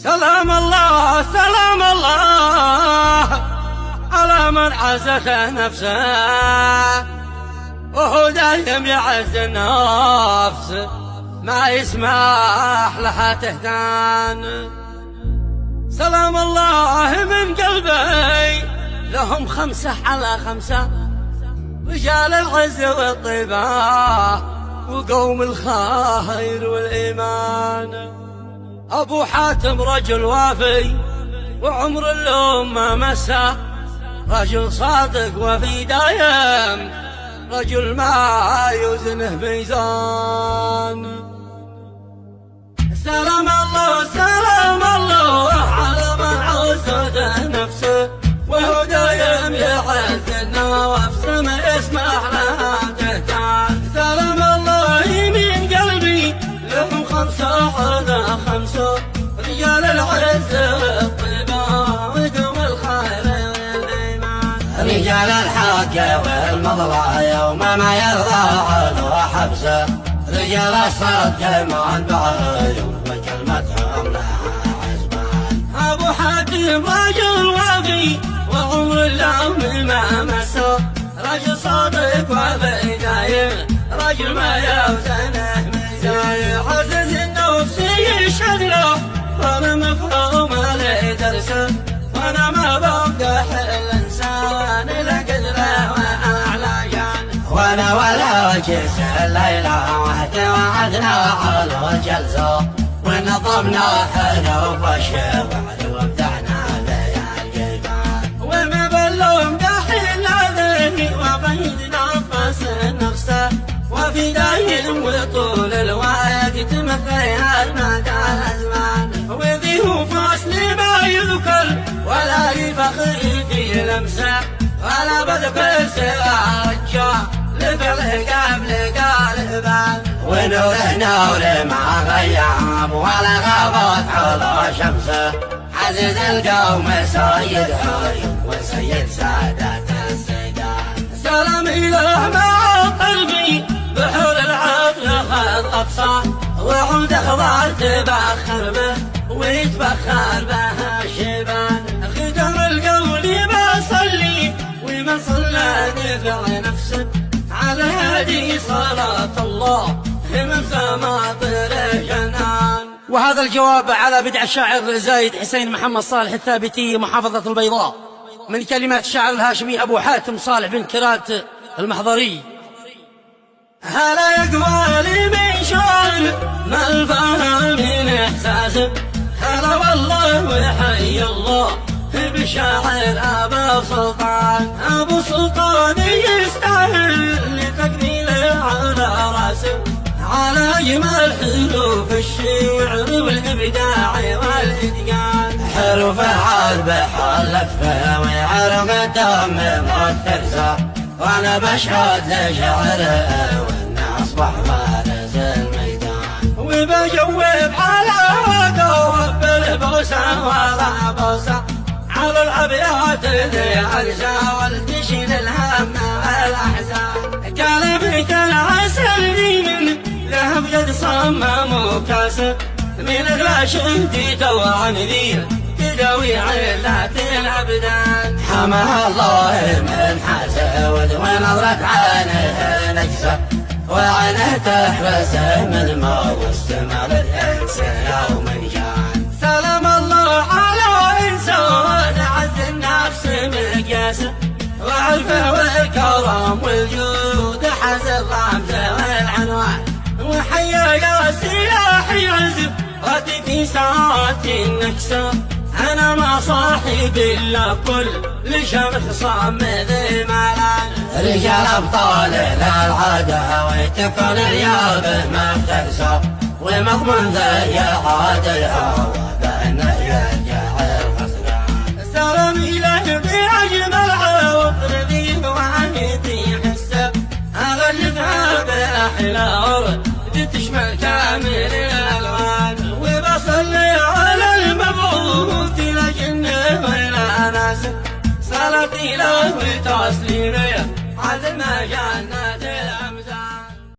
سلام الله سلام الله على من عزت نفسه وهو دايم يعز النفس ما يسمح لها تهتان. سلام الله من قلبي لهم 5 على 5 رجال العز والطيبة وقوم الخير والإيمان. أبو حاتم رجل وافي وعمر اللوم ما مسه، رجل صادق وفي دايم، رجل ما يوزنه ميزان. سلام الله على من عزت نفسه وهو دايم يعز النفس ما يسمح لها تهتان. سلام الله من قلبي لهم 5 على 5 رجال العز والطيبة وقوم الخير والإيمان. رجال الحق والمضلع يوم ما يرضى عنه حبسه، رجال الصدق مع البعيون وكلمتهم لها عزمان. أبو حاتم رجل وفي وعمر اللوم ما مسه، رجل صادق وفي دايم، رجل ما يوزنه ميزان. عزز النفس يشهد له وانا مفهوم لي درسه، وانا ما بمدح الانسان لقدره واعلى جان. وانا ولا جس الليله وعدنا على جلسه، ونظمنا حروف الشعر وابدعنا ليالي الجبال. وما بلوم داخل ذهني وبيد نفس نفسه وفي دايم وطول الوقت مثلها المدى الازمان. وذي هو فصل ما يذكر ولا يفخر في لمسه، ولا بذكر سوى رجال لفعله قبل قالبان. ونوره نور مع غيام ولا غابت على شمسه، عزيز القوم سيد عيون وسيد سادات السيدان. سلام إله مع قلبي بحور العطر خذ أقصى، وعود أخضر تبخر به ويتبخر به الشيبان. ختم القول ما صلي وما صلى دفع نفسه، على هذه صلاة الله همم سماطر جنان. وهذا الجواب على بدع الشاعر زايد حسين محمد صالح الثابتي محافظة البيضاء، من كلمات الشاعر الهاشمي أبو حاتم صالح بن كرات المحضري. هلا يقوى لي من شعر ما الفهم من إحساسه، هلا والله وحي الله بشاعر أبو سلطان. أبو سلطان يستاهل لتقبيله على راسه، على أجمل حروف الشعر والإبداع والإتقان. حروف العرب حلت فيها وعرب الدم مترسه، وانا بشهد لشعره وانه اصبح فارس الميدان. وبجوب على وقوف بالبوسه ولا بوسه، على الابيات ذي عرسه والتشيل الهم والاحزان. كلمة العسل من ذهب قد صمم كاسه، من الراشد توعن ذي تداوي علات الابدان. حماها الله من حسود ونظرة عينه نجسه، وعينه تحبسه من موت واستمر الانس يوم جان. سلام الله على انسان عز النفس مقياسه، وعرفه والكرم والجود حز الرمز والعنوان. وحيا يا سلاح يعزف غدي في ساعة النكسة، أنا ما صاحب إلا كل لشمخ صام ذي مالان. رجال أبطال للعادة ويتكون اليابه ما بتنسى، ومضمون ذي عاد الهوى بأنه يرجع الخسران. سلام إله بأجمل عوض ذي وعيتي حسه، أغلفها بأحلى عرض تشمل كامل الألوان. وبصلي على المبعوث لجنه ولا ناسه، صلاة إله وتسليمه عز ما جنة الأمان.